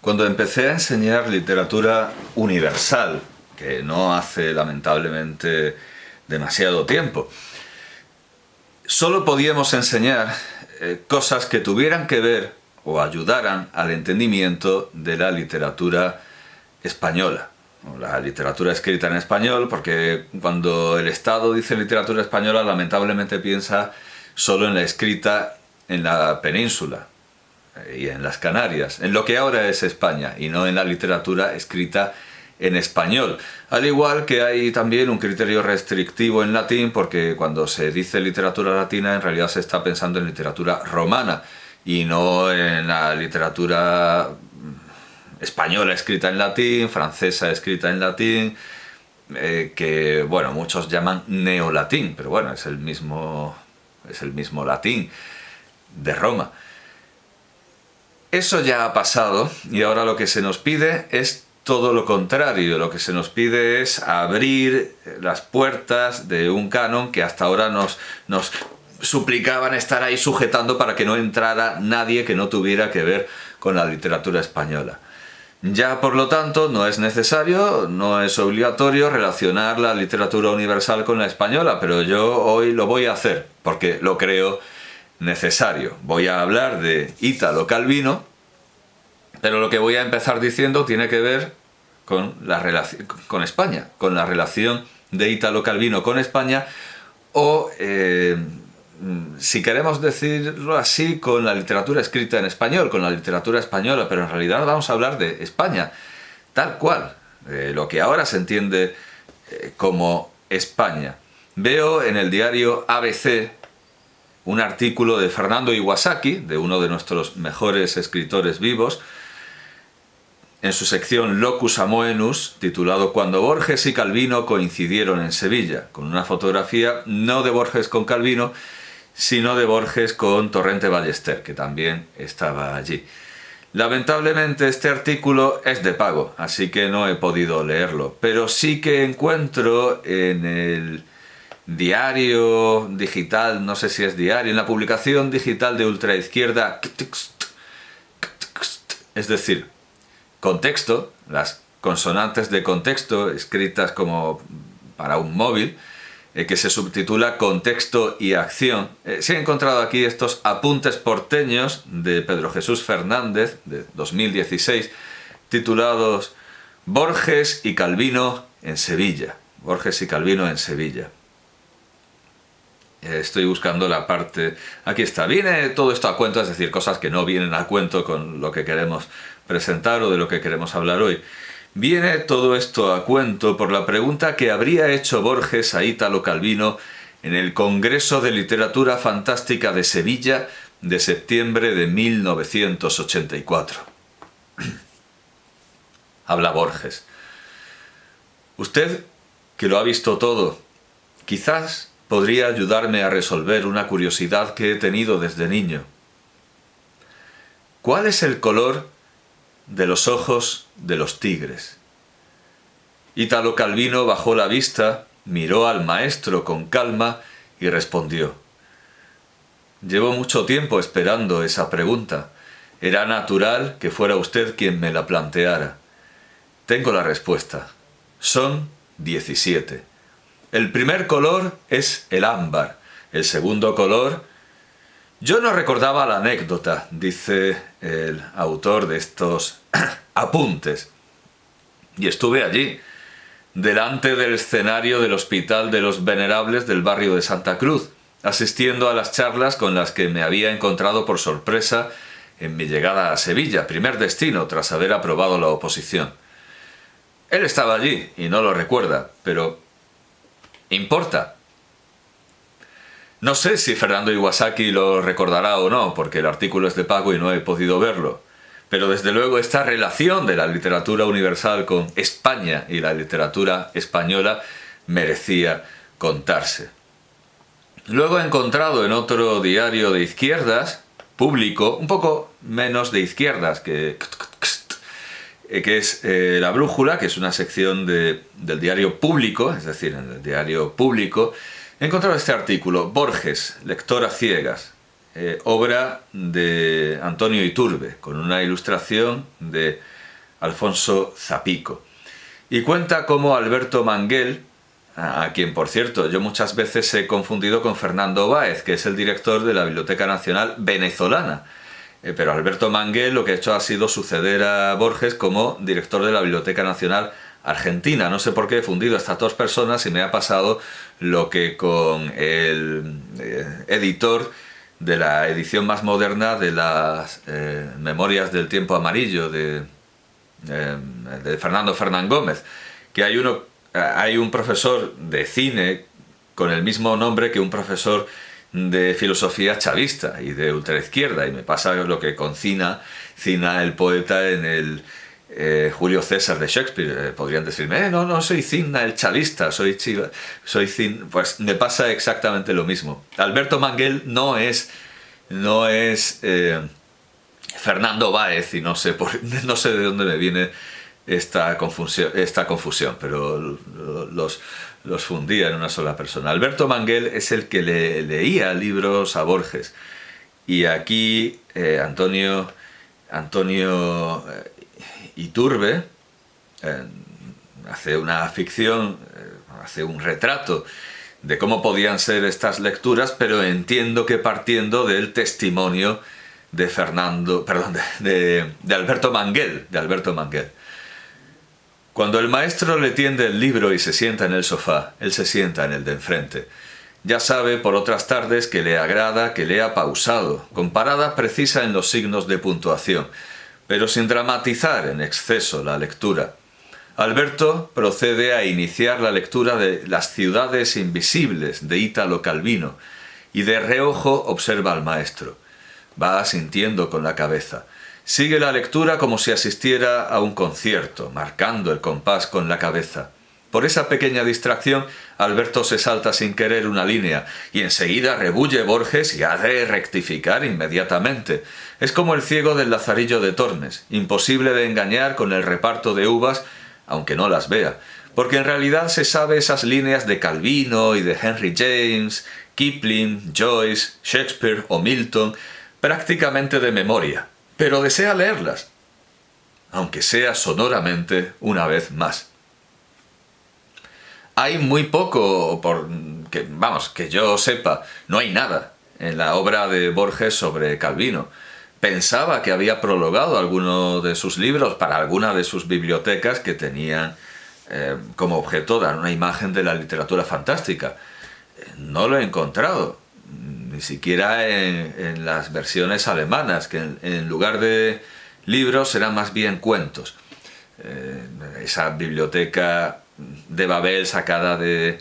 Cuando empecé a enseñar literatura universal, que no hace lamentablemente demasiado tiempo, solo podíamos enseñar cosas que tuvieran que ver o ayudaran al entendimiento de la literatura española. La literatura escrita en español, porque cuando el Estado dice literatura española, lamentablemente piensa solo en la escrita en la península y en las Canarias, en lo que ahora es España, y no en la literatura escrita en español. Al igual que hay también un criterio restrictivo en latín, porque cuando se dice literatura latina en realidad se está pensando en literatura romana y no en la literatura española escrita en latín, francesa escrita en latín, que bueno, muchos llaman neolatín, pero bueno, es el mismo latín de Roma. Eso ya ha pasado y ahora lo que se nos pide es todo lo contrario. Lo que se nos pide es abrir las puertas de un canon que hasta ahora nos suplicaban estar ahí sujetando para que no entrara nadie que no tuviera que ver con la literatura española. Ya, por lo tanto, no es necesario, no es obligatorio relacionar la literatura universal con la española, pero yo hoy lo voy a hacer porque lo creo necesario. Voy a hablar de Italo Calvino, pero lo que voy a empezar diciendo tiene que ver con con España, con la relación de Italo Calvino con España, o si queremos decirlo así, con la literatura escrita en español, con la literatura española, pero en realidad vamos a hablar de España, tal cual, lo que ahora se entiende como España. Veo en el diario ABC un artículo de Fernando Iwasaki, de uno de nuestros mejores escritores vivos, en su sección Locus Amoenus, titulado Cuando Borges y Calvino coincidieron en Sevilla, con una fotografía no de Borges con Calvino, sino de Borges con Torrente Ballester, que también estaba allí. Lamentablemente este artículo es de pago, así que no he podido leerlo, pero sí que encuentro en el diario digital, no sé si es diario, en la publicación digital de ultraizquierda, es decir, contexto, las consonantes de contexto escritas como para un móvil, que se subtitula Contexto y Acción. Se han encontrado aquí estos apuntes porteños de Pedro Jesús Fernández, de 2016, titulados Borges y Calvino en Sevilla. Borges y Calvino en Sevilla. Estoy buscando la parte... Aquí está. Viene todo esto a cuento, es decir, cosas que no vienen a cuento con lo que queremos presentar o de lo que queremos hablar hoy. Viene todo esto a cuento por la pregunta que habría hecho Borges a Italo Calvino en el Congreso de Literatura Fantástica de Sevilla de septiembre de 1984. Habla Borges. Usted, que lo ha visto todo, quizás podría ayudarme a resolver una curiosidad que he tenido desde niño. ¿Cuál es el color de los ojos de los tigres? Italo Calvino bajó la vista, miró al maestro con calma y respondió: Llevo mucho tiempo esperando esa pregunta. Era natural que fuera usted quien me la planteara. Tengo la respuesta. Son 17. El primer color es el ámbar. El segundo color... Yo no recordaba la anécdota, dice el autor de estos apuntes. Y estuve allí, delante del escenario del Hospital de los Venerables del barrio de Santa Cruz, asistiendo a las charlas con las que me había encontrado por sorpresa en mi llegada a Sevilla, primer destino tras haber aprobado la oposición. Él estaba allí y no lo recuerda, pero ¿importa? No sé si Fernando Iwasaki lo recordará o no, porque el artículo es de pago y no he podido verlo. Pero desde luego esta relación de la literatura universal con España y la literatura española merecía contarse. Luego he encontrado en otro diario de izquierdas, público, un poco menos de izquierdas, que es La Brújula, que es una sección del diario Público, es decir, en el diario Público, he encontrado este artículo, Borges, lector a ciegas. obra de Antonio Iturbe, con una ilustración de Alfonso Zapico. Y cuenta cómo Alberto Manguel, a quien por cierto yo muchas veces he confundido con Fernando Báez, que es el director de la Biblioteca Nacional venezolana. Pero Alberto Manguel lo que ha hecho ha sido suceder a Borges como director de la Biblioteca Nacional Argentina. No sé por qué he fundido a estas dos personas y me ha pasado lo que con el editor de la edición más moderna de las Memorias del Tiempo Amarillo de Fernando Fernán Gómez, que hay un profesor de cine con el mismo nombre que un profesor de filosofía chavista y de ultraizquierda, y me pasa lo que con Cina, el poeta en el Julio César de Shakespeare. Podrían decirme, no soy Cina el chavista, soy Cina. Pues me pasa exactamente lo mismo. Alberto Manguel no es Fernando Báez, y no sé de dónde me viene esta confusión, pero los fundía en una sola persona. Alberto Manguel es el que leía libros a Borges, y aquí Antonio Iturbe hace una ficción, hace un retrato de cómo podían ser estas lecturas, pero entiendo que partiendo del testimonio de Alberto Manguel. Cuando el maestro le tiende el libro y se sienta en el sofá, él se sienta en el de enfrente. Ya sabe por otras tardes que le agrada que lea pausado, con parada precisa en los signos de puntuación, pero sin dramatizar en exceso la lectura. Alberto procede a iniciar la lectura de Las ciudades invisibles de Ítalo Calvino, y de reojo observa al maestro. Va asintiendo con la cabeza. Sigue la lectura como si asistiera a un concierto, marcando el compás con la cabeza. Por esa pequeña distracción, Alberto se salta sin querer una línea, y enseguida rebulle Borges y ha de rectificar inmediatamente. Es como el ciego del Lazarillo de Tormes, imposible de engañar con el reparto de uvas, aunque no las vea, porque en realidad se sabe esas líneas de Calvino y de Henry James, Kipling, Joyce, Shakespeare o Milton, prácticamente de memoria, pero desea leerlas, aunque sea sonoramente una vez más. Hay muy poco, que yo sepa, no hay nada en la obra de Borges sobre Calvino. Pensaba que había prologado alguno de sus libros para alguna de sus bibliotecas que tenían como objeto dar una imagen de la literatura fantástica. No lo he encontrado, ni siquiera en las versiones alemanas, que en lugar de libros eran más bien cuentos. Esa biblioteca de Babel sacada de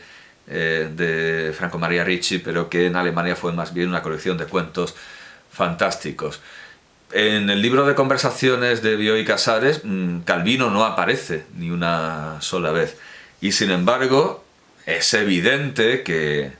Franco Maria Ricci, pero que en Alemania fue más bien una colección de cuentos fantásticos. En el libro de conversaciones de Bioy Casares, Calvino no aparece ni una sola vez, y sin embargo es evidente que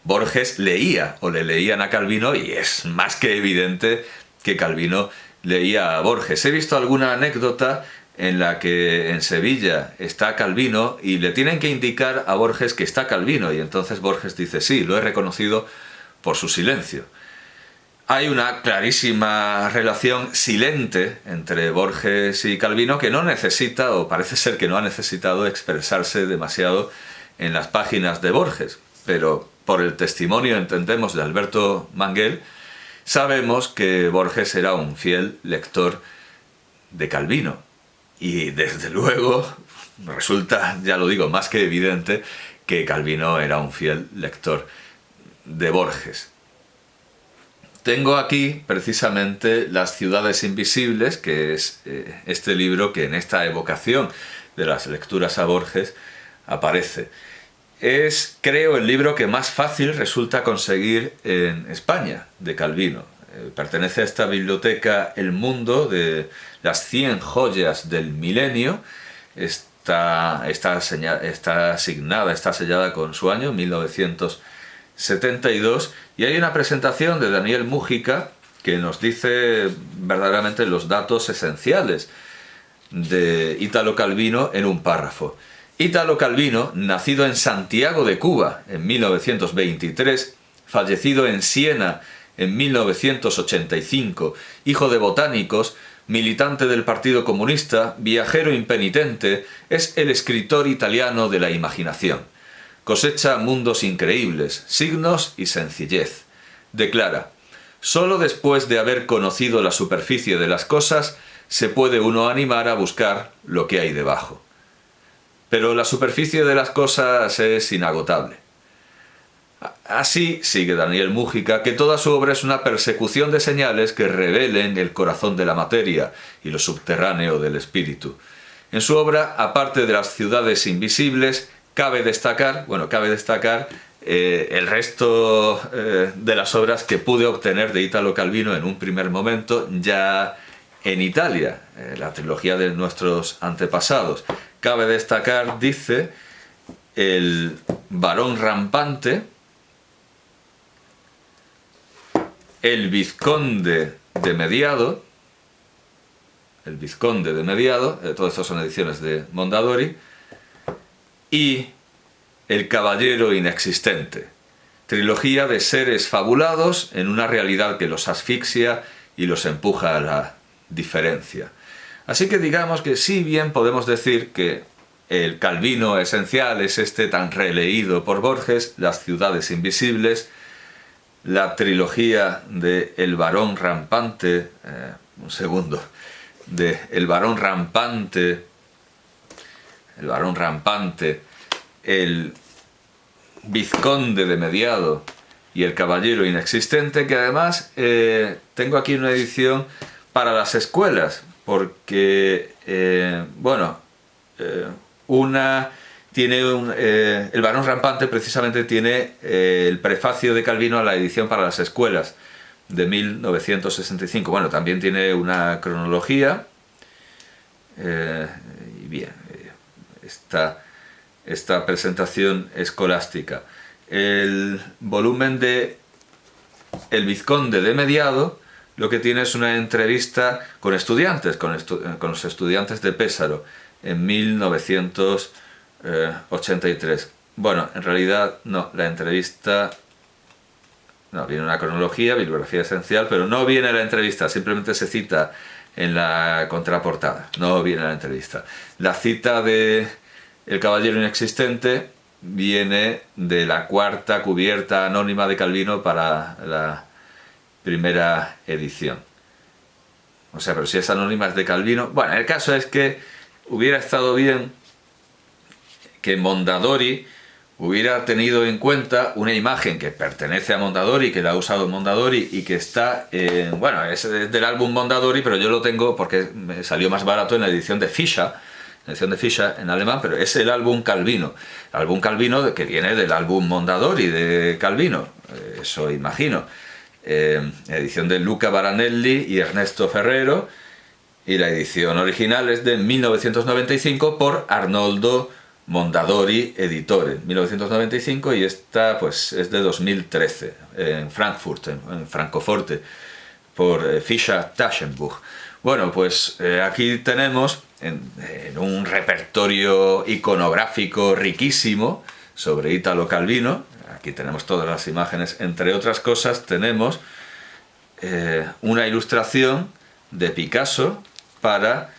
Borges leía o le leían a Calvino, y es más que evidente que Calvino leía a Borges. He visto alguna anécdota en la que en Sevilla está Calvino y le tienen que indicar a Borges que está Calvino, y entonces Borges dice: sí, lo he reconocido por su silencio. Hay una clarísima relación silente entre Borges y Calvino, que no necesita, o parece ser que no ha necesitado, expresarse demasiado en las páginas de Borges, pero por el testimonio, entendemos, de Alberto Manguel, sabemos que Borges era un fiel lector de Calvino. Y desde luego resulta, ya lo digo, más que evidente que Calvino era un fiel lector de Borges. Tengo aquí precisamente Las ciudades invisibles, que es este libro que en esta evocación de las lecturas a Borges aparece. Es, creo, el libro que más fácil resulta conseguir en España, de Calvino. Pertenece a esta biblioteca El Mundo, de las 100 joyas del milenio. Está sellada con su año, 1972, y hay una presentación de Daniel Mújica que nos dice verdaderamente los datos esenciales de Ítalo Calvino en un párrafo. Ítalo Calvino, nacido en Santiago de Cuba en 1923, fallecido en Siena en 1985, hijo de botánicos, militante del Partido Comunista, viajero impenitente, es el escritor italiano de la imaginación. Cosecha mundos increíbles, signos y sencillez. Declara: solo después de haber conocido la superficie de las cosas se puede uno animar a buscar lo que hay debajo. Pero la superficie de las cosas es inagotable. Así, sigue Daniel Múgica, que toda su obra es una persecución de señales que revelen el corazón de la materia y lo subterráneo del espíritu. En su obra, aparte de las ciudades invisibles, cabe destacar el resto de las obras que pude obtener de Italo Calvino en un primer momento ya en Italia, la trilogía de nuestros antepasados. Cabe destacar, dice, el Barón Rampante, el Vizconde de Mediado, todas estas son ediciones de Mondadori, y el Caballero Inexistente, trilogía de seres fabulados en una realidad que los asfixia y los empuja a la diferencia. Así que digamos que si bien podemos decir que el Calvino esencial es este tan releído por Borges, Las ciudades invisibles, la trilogía de El Barón Rampante, de El Barón Rampante, el Vizconde de Mediado y el Caballero Inexistente, que además tengo aquí una edición para las escuelas, porque, una tiene el Barón Rampante precisamente tiene el prefacio de Calvino a la edición para las escuelas de 1965. Bueno, también tiene una cronología, y bien, esta presentación escolástica. El volumen de El Vizconde de Mediado lo que tiene es una entrevista con estudiantes, con los estudiantes de Pesaro en 1983. Bueno, en realidad no, la entrevista... No, viene una cronología, bibliografía esencial, pero no viene la entrevista, simplemente se cita en la contraportada, no viene la entrevista. La cita de El Caballero Inexistente viene de la cuarta cubierta anónima de Calvino para la primera edición. O sea, pero si es anónima es de Calvino. Bueno, el caso es que hubiera estado bien que Mondadori hubiera tenido en cuenta una imagen que pertenece a Mondadori, que la ha usado Mondadori y que está en... Bueno, es del álbum Mondadori, pero yo lo tengo porque me salió más barato en la edición de Fischer, en alemán, pero es el álbum Calvino. El álbum Calvino que viene del álbum Mondadori de Calvino, eso imagino. Edición de Luca Baranelli y Ernesto Ferrero, y la edición original es de 1995 por Arnoldo Mondadori Editore, 1995, y esta pues es de 2013 en Frankfurt, en Francoforte, por Fischer Taschenbuch. Bueno, pues aquí tenemos en un repertorio iconográfico riquísimo sobre Italo Calvino. Aquí tenemos todas las imágenes. Entre otras cosas tenemos una ilustración de Picasso para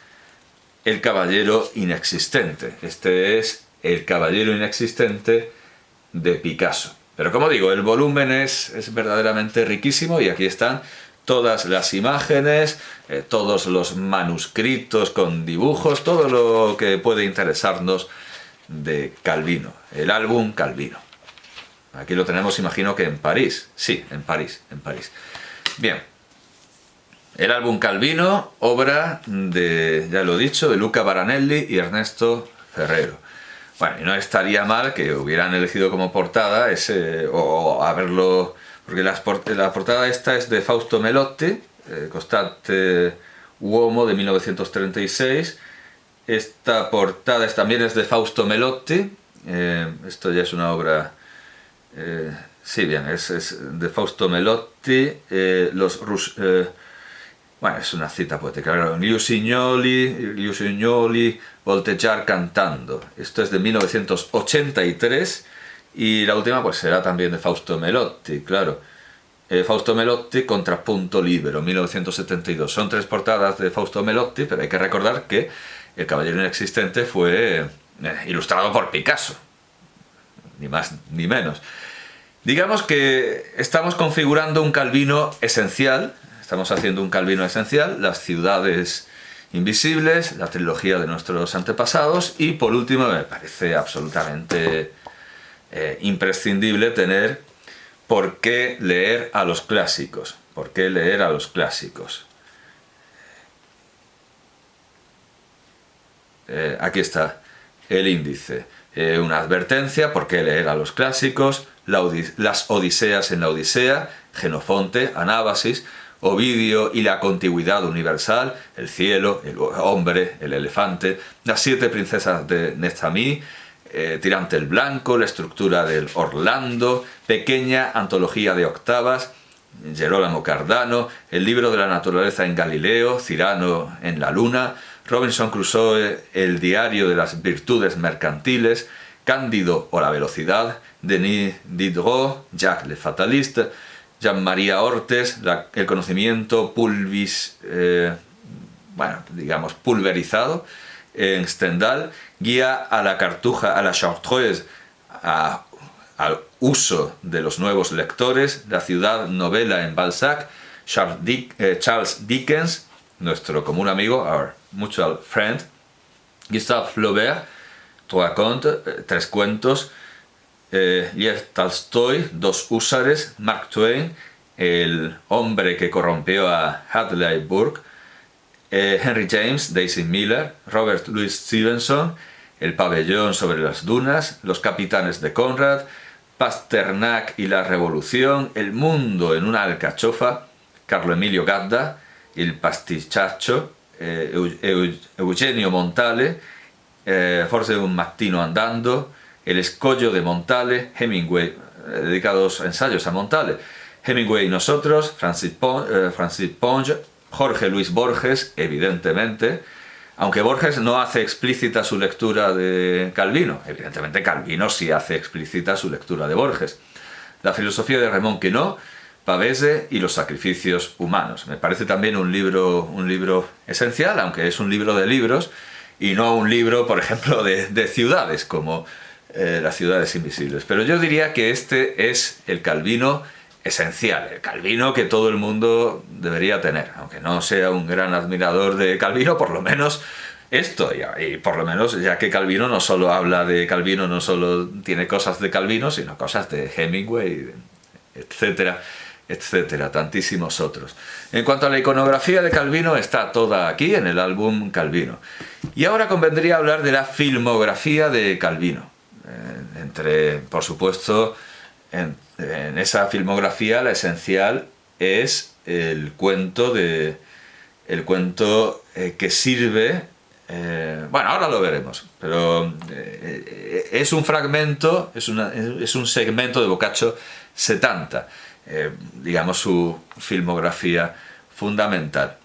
El Caballero Inexistente. Este es El Caballero Inexistente de Picasso. Pero como digo, el volumen es verdaderamente riquísimo, y aquí están todas las imágenes, todos los manuscritos con dibujos, todo lo que puede interesarnos de Calvino. El álbum Calvino. Aquí lo tenemos, imagino que en París. Sí, en París. Bien. El álbum Calvino, obra de, ya lo he dicho, de Luca Baranelli y Ernesto Ferrero. Bueno, y no estaría mal que hubieran elegido como portada ese, o haberlo... Porque la portada esta es de Fausto Melotti, Costate Uomo, de 1936. Esta portada también es de Fausto Melotti. Esto ya es una obra... sí, bien, es de Fausto Melotti. Bueno, es una cita poética. Lucignoli, Volteggiar cantando. Esto es de 1983. Y la última pues será también de Fausto Melotti, claro. Fausto Melotti contra Punto Libero, 1972. Son 3 portadas de Fausto Melotti, pero hay que recordar que El Caballero Inexistente fue ilustrado por Picasso, ni más ni menos. Digamos que estamos configurando un Calvino esencial, estamos haciendo un Calvino esencial, las ciudades invisibles, la trilogía de nuestros antepasados, y por último me parece absolutamente imprescindible tener por qué leer a los clásicos. ¿Por qué leer a los clásicos? Aquí está el índice. Una advertencia: ¿por qué leer a los clásicos? Las Odiseas en la Odisea, Jenofonte, Anábasis, Ovidio y la contigüidad universal, el cielo, el hombre, el elefante, las 7 princesas de Nezamí, Tirante el Blanco, la estructura del Orlando, pequeña antología de octavas, Gerolamo Cardano, el libro de la naturaleza en Galileo, Cyrano en la luna, Robinson Crusoe, el diario de las virtudes mercantiles, Cándido o la velocidad, Denis Diderot, Jacques le Fataliste, Jean-Marie Hortes, el conocimiento pulverizado, en Stendhal, guía a la cartuja, a la chartreuse, al uso de los nuevos lectores, La ciudad novela en Balzac, Charles Dickens, nuestro común amigo, our mutual friend, Gustave Flaubert, 3 contes, 3 cuentos, Lev Tolstoy, 2 húsares, Mark Twain, el hombre que corrompió a Hadley Burke, Henry James, Daisy Miller, Robert Louis Stevenson, El pabellón sobre las dunas, Los capitanes de Conrad, Pasternak y la revolución, El mundo en una alcachofa, Carlo Emilio Gadda, Il pasticciaccio, Eugenio Montale, Forse un mattino andando, El escollo de Montale, Hemingway, dedicados a ensayos a Montale, Hemingway y nosotros, Francis Ponge, Jorge Luis Borges, evidentemente, aunque Borges no hace explícita su lectura de Calvino, evidentemente Calvino sí hace explícita su lectura de Borges. La filosofía de Raymond Queneau, Pavese y los sacrificios humanos. Me parece también un libro esencial, aunque es un libro de libros y no un libro, por ejemplo, de ciudades, como Las ciudades invisibles. Pero yo diría que este es el Calvino esencial, el Calvino que todo el mundo debería tener, aunque no sea un gran admirador de Calvino, por lo menos esto, y por lo menos ya que Calvino no solo habla de Calvino, no solo tiene cosas de Calvino, sino cosas de Hemingway, etcétera, etcétera, tantísimos otros. En cuanto a la iconografía de Calvino, está toda aquí en el álbum Calvino. Y ahora convendría hablar de la filmografía de Calvino. Por supuesto, en esa filmografía la esencial es el cuento que sirve, bueno, ahora lo veremos, pero es un fragmento, es un segmento de Boccaccio 70, digamos su filmografía fundamental.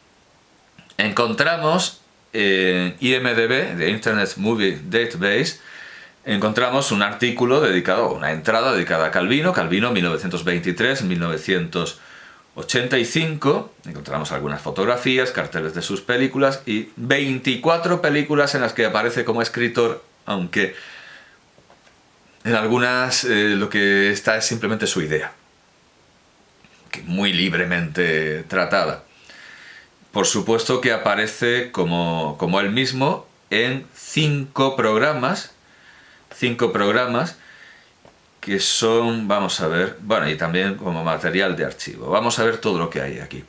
Encontramos en IMDb, de Internet Movie Database, encontramos un artículo dedicado, una entrada dedicada a Calvino, 1923-1985, encontramos algunas fotografías, carteles de sus películas y 24 películas en las que aparece como escritor, aunque en algunas lo que está es simplemente su idea, que muy libremente tratada. Por supuesto que aparece como él mismo en 5 programas que son, vamos a ver, bueno, y también como material de archivo. Vamos a ver todo lo que hay aquí.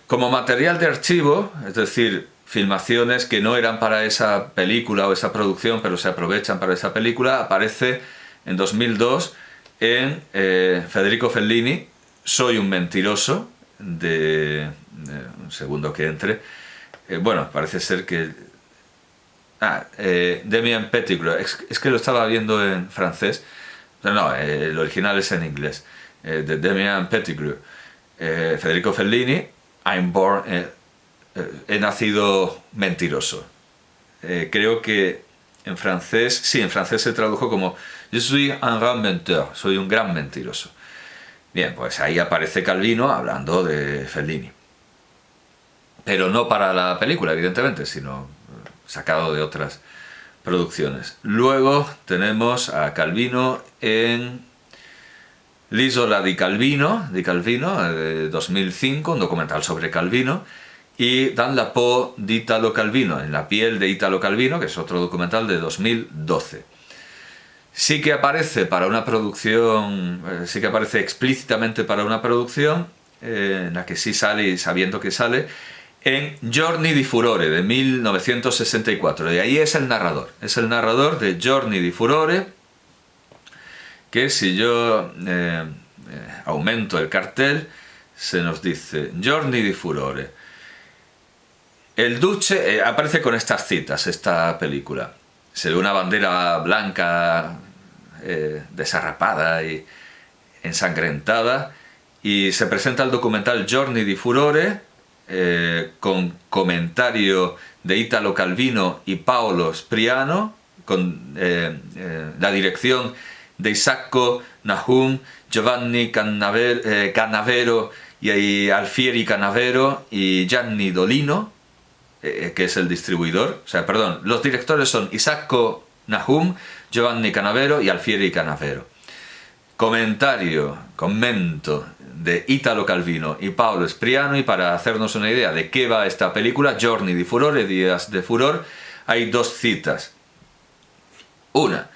Como material de archivo, es decir, filmaciones que no eran para esa película o esa producción, pero se aprovechan para esa película, aparece en 2002 en Federico Fellini, Soy un mentiroso, un segundo que entre, bueno, parece ser que Damien Pettigrew, es que lo estaba viendo en francés, no, el original es en inglés, de Damien Pettigrew, Federico Fellini, he nacido mentiroso. Creo que en francés se tradujo como Je suis un grand menteur, soy un gran mentiroso. Bien, pues ahí aparece Calvino hablando de Fellini. Pero no para la película, evidentemente, sino sacado de otras producciones. Luego tenemos a Calvino en L'isola di Calvino, de 2005, un documental sobre Calvino, y Dan la Po di Italo Calvino, en la piel de Italo Calvino, que es otro documental de 2012. Sí que aparece para una producción, sí que aparece explícitamente para una producción, en la que sí sale, sabiendo que sale, en Giorni di Furore, de 1964. Y ahí es el narrador de Giorni di Furore, que si yo aumento el cartel, se nos dice Giorni di Furore. El Duce aparece con estas citas, esta película. Se ve una bandera blanca desarrapada y ensangrentada, y se presenta el documental Giorni di Furore, con comentario de Italo Calvino y Paolo Spriano, con la dirección de Isacco Nahum, Giovanni Cannavero y Alfieri Cannavero y Gianni Dolino, que es el distribuidor. O sea, perdón, los directores son Isacco Nahum, Giovanni Cannavero y Alfieri Cannavero. Comento de Italo Calvino y Paolo Spriano, y para hacernos una idea de qué va esta película, Giorni di Furore, Días de Furor, hay dos citas. Una: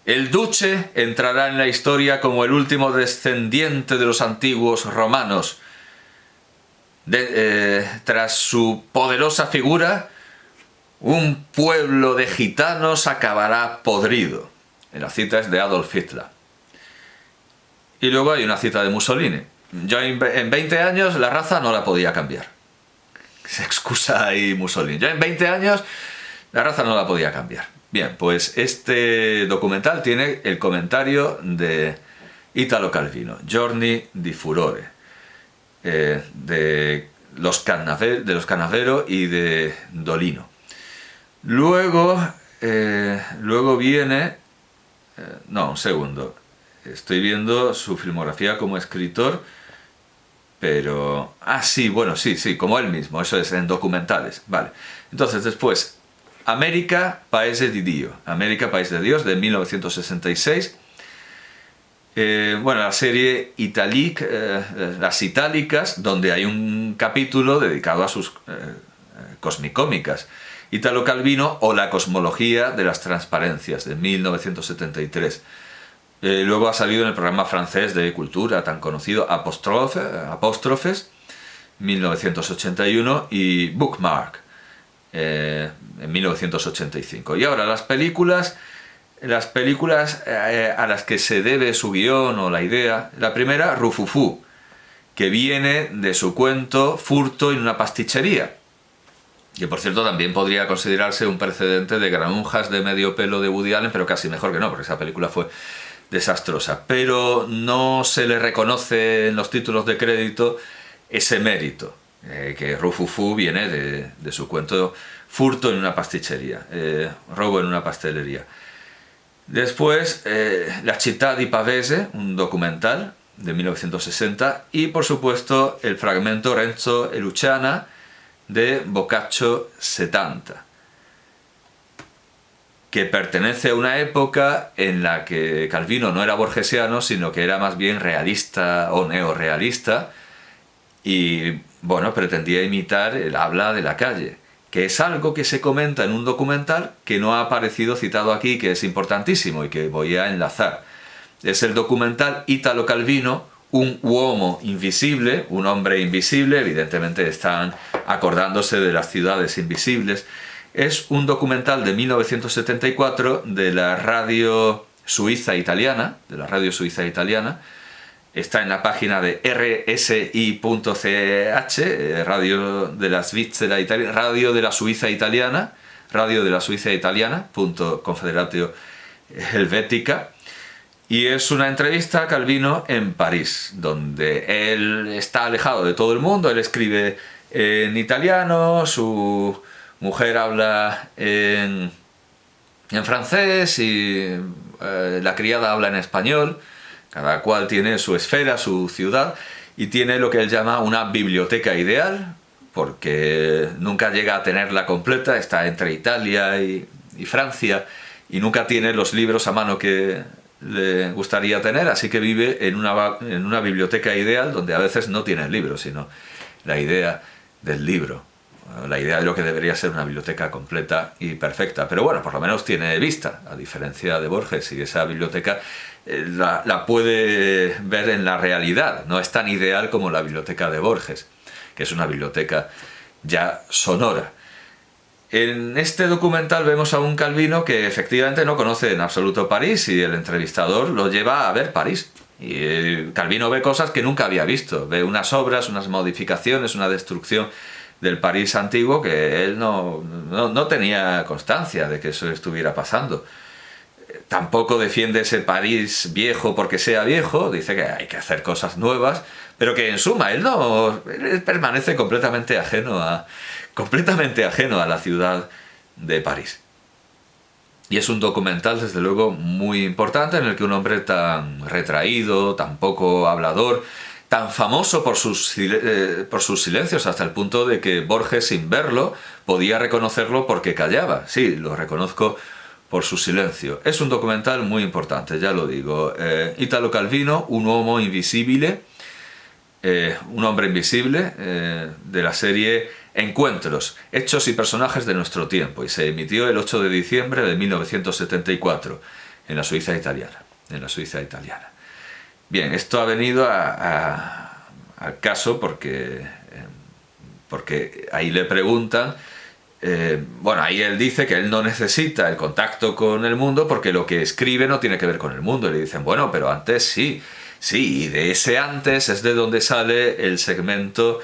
el Duce entrará en la historia como el último descendiente de los antiguos romanos. Tras su poderosa figura, un pueblo de gitanos acabará podrido. La cita es de Adolf Hitler. Y luego hay una cita de Mussolini. Yo en 20 años la raza no la podía cambiar. Se excusa ahí Mussolini. Yo en 20 años la raza no la podía cambiar. Bien, pues este documental tiene el comentario de Italo Calvino, Giorni di Furore, de los Cannavero y de Dolino. Luego viene... no, un segundo. Estoy viendo su filmografía como escritor, pero... Ah, sí, bueno, sí, como él mismo, eso es, en documentales. Vale. Entonces, después, América, Paese di Dio. América, País de Dios, de 1966. Bueno, la serie Las Itálicas, donde hay un capítulo dedicado a sus cosmicómicas. Italo Calvino o La cosmología de las transparencias, de 1973. Luego ha salido en el programa francés de cultura tan conocido Apóstrofes, 1981, y Bookmark, en 1985. Y ahora las películas a las que se debe su guión o la idea. La primera, Rufufú, que viene de su cuento Furto en una pasticcería, que por cierto también podría considerarse un precedente de Granujas de medio pelo de Woody Allen, pero casi mejor que no, porque esa película fue desastrosa. Pero no se le reconoce en los títulos de crédito ese mérito, que Rufufú viene de su cuento Furto en una pasticcería, robo en una pastelería. Después, La città di Pavese, un documental de 1960, y por supuesto el fragmento Renzo e Luciana de Boccaccio 70, que pertenece a una época en la que Calvino no era borgesiano, sino que era más bien realista o neorrealista, y bueno, pretendía imitar el habla de la calle, que es algo que se comenta en un documental que no ha aparecido citado aquí, que es importantísimo y que voy a enlazar. Es el documental Italo Calvino, un uomo invisible, un hombre invisible. Evidentemente están acordándose de las ciudades invisibles. Es un documental de 1974 de la radio suiza italiana, Está en la página de rsi.ch, Radio de la Suiza Italiana, Confederatio Helvetica, y es una entrevista a Calvino en París, donde él está alejado de todo el mundo. Él escribe en italiano, su mujer habla en francés y la criada habla en español. Cada cual tiene su esfera, su ciudad, y tiene lo que él llama una biblioteca ideal, porque nunca llega a tenerla completa, está entre Italia y Francia, y nunca tiene los libros a mano que le gustaría tener, así que vive en una biblioteca ideal donde a veces no tiene el libro, sino la idea del libro, la idea de lo que debería ser una biblioteca completa y perfecta. Pero bueno, por lo menos tiene vista, a diferencia de Borges, y esa biblioteca la puede ver en la realidad, no es tan ideal como la biblioteca de Borges, que es una biblioteca ya sonora. En este documental vemos a un Calvino que efectivamente no conoce en absoluto París, y el entrevistador lo lleva a ver París. Y Calvino ve cosas que nunca había visto, ve unas obras, unas modificaciones, una destrucción del París antiguo que él no tenía constancia de que eso estuviera pasando. Tampoco defiende ese París viejo porque sea viejo, dice que hay que hacer cosas nuevas, pero que en suma él permanece completamente ajeno a la ciudad de París. Y es un documental, desde luego, muy importante, en el que un hombre tan retraído, tan poco hablador, tan famoso por sus silencios, hasta el punto de que Borges, sin verlo, podía reconocerlo porque callaba. Sí, lo reconozco por su silencio. Es un documental muy importante, ya lo digo. Italo Calvino, un uomo invisibile, un hombre invisible, de la serie Encuentros, hechos y personajes de nuestro tiempo, y se emitió el 8 de diciembre de 1974 en la Suiza italiana. Bien, esto ha venido al caso porque ahí le preguntan. Bueno, ahí él dice que él no necesita el contacto con el mundo porque lo que escribe no tiene que ver con el mundo. Y le dicen, bueno, pero antes sí, y de ese antes es de donde sale el segmento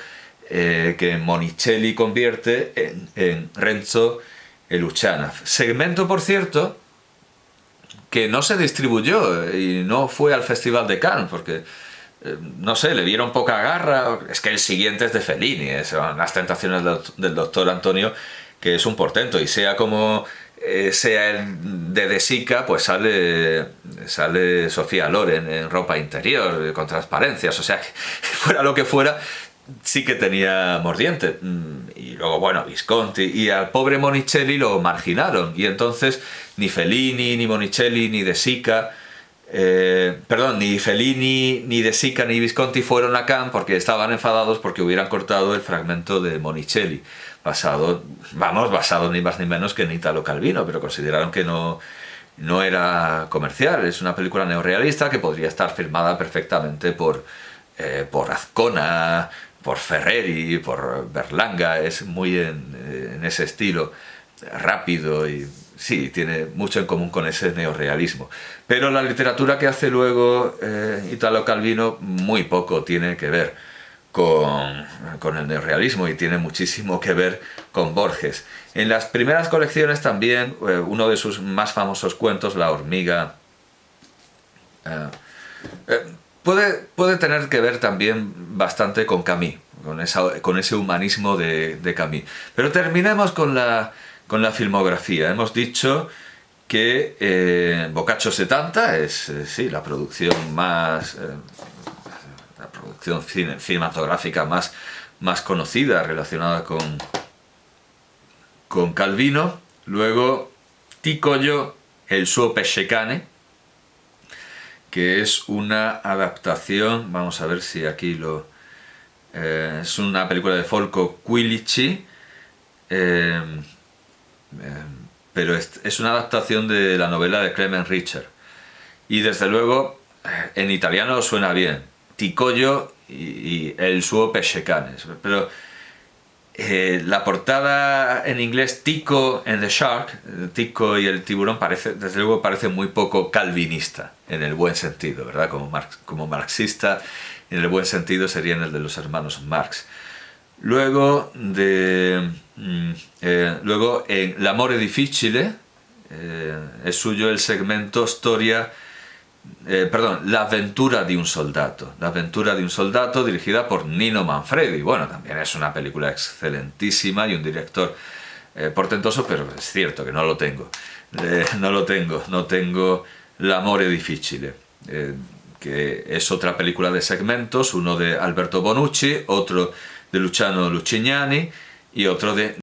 que Monicelli convierte en Renzo e Luciana. Segmento, por cierto, que no se distribuyó y no fue al Festival de Cannes porque no sé, le vieron poca garra. Es que el siguiente es de Fellini, son Las tentaciones del doctor Antonio, que es un portento, y sea como sea el de Sica, pues sale Sofía Loren en ropa interior, con transparencias, o sea, que fuera lo que fuera, sí que tenía mordiente. Y luego, bueno, Visconti, y al pobre Monicelli lo marginaron, y entonces ni Fellini, ni Monicelli, ni De Sica, ni Fellini, ni De Sica, ni Visconti fueron a Cannes porque estaban enfadados porque hubieran cortado el fragmento de Monicelli, basado ni más ni menos que en Italo Calvino, pero consideraron que no era comercial. Es una película neorrealista que podría estar filmada perfectamente por Azcona, por Ferreri, por Berlanga. Es muy en ese estilo, rápido, y sí, tiene mucho en común con ese neorrealismo. Pero la literatura que hace luego Italo Calvino muy poco tiene que ver con el neorrealismo, y tiene muchísimo que ver con Borges. En las primeras colecciones también, uno de sus más famosos cuentos, La hormiga, puede tener que ver también bastante con Camus, con ese humanismo de Camus. Pero terminemos con la filmografía. Hemos dicho que Boccaccio 70 es la producción cinematográfica más conocida relacionada con Calvino. Luego Ticoio, El suo pesce cane, que es una adaptación, vamos a ver si aquí es una película de Folco Quilici, pero es una adaptación de la novela de Clement Richard, y desde luego en italiano suena bien, Ticoio y El suo pesce cane, pero la portada en inglés, Tico and the Shark, Tico y el tiburón, desde luego parece muy poco calvinista en el buen sentido, ¿verdad? Como marxista en el buen sentido sería en el de los hermanos Marx. Luego en L'amore difficile es suyo el segmento La avventura di un soldato. La aventura de un soldado, dirigida por Nino Manfredi. Bueno, también es una película excelentísima y un director portentoso, pero es cierto que no lo tengo. No tengo L'amore difficile. que es otra película de segmentos, uno de Alberto Bonucci, otro de Luciano Lucignani y otro de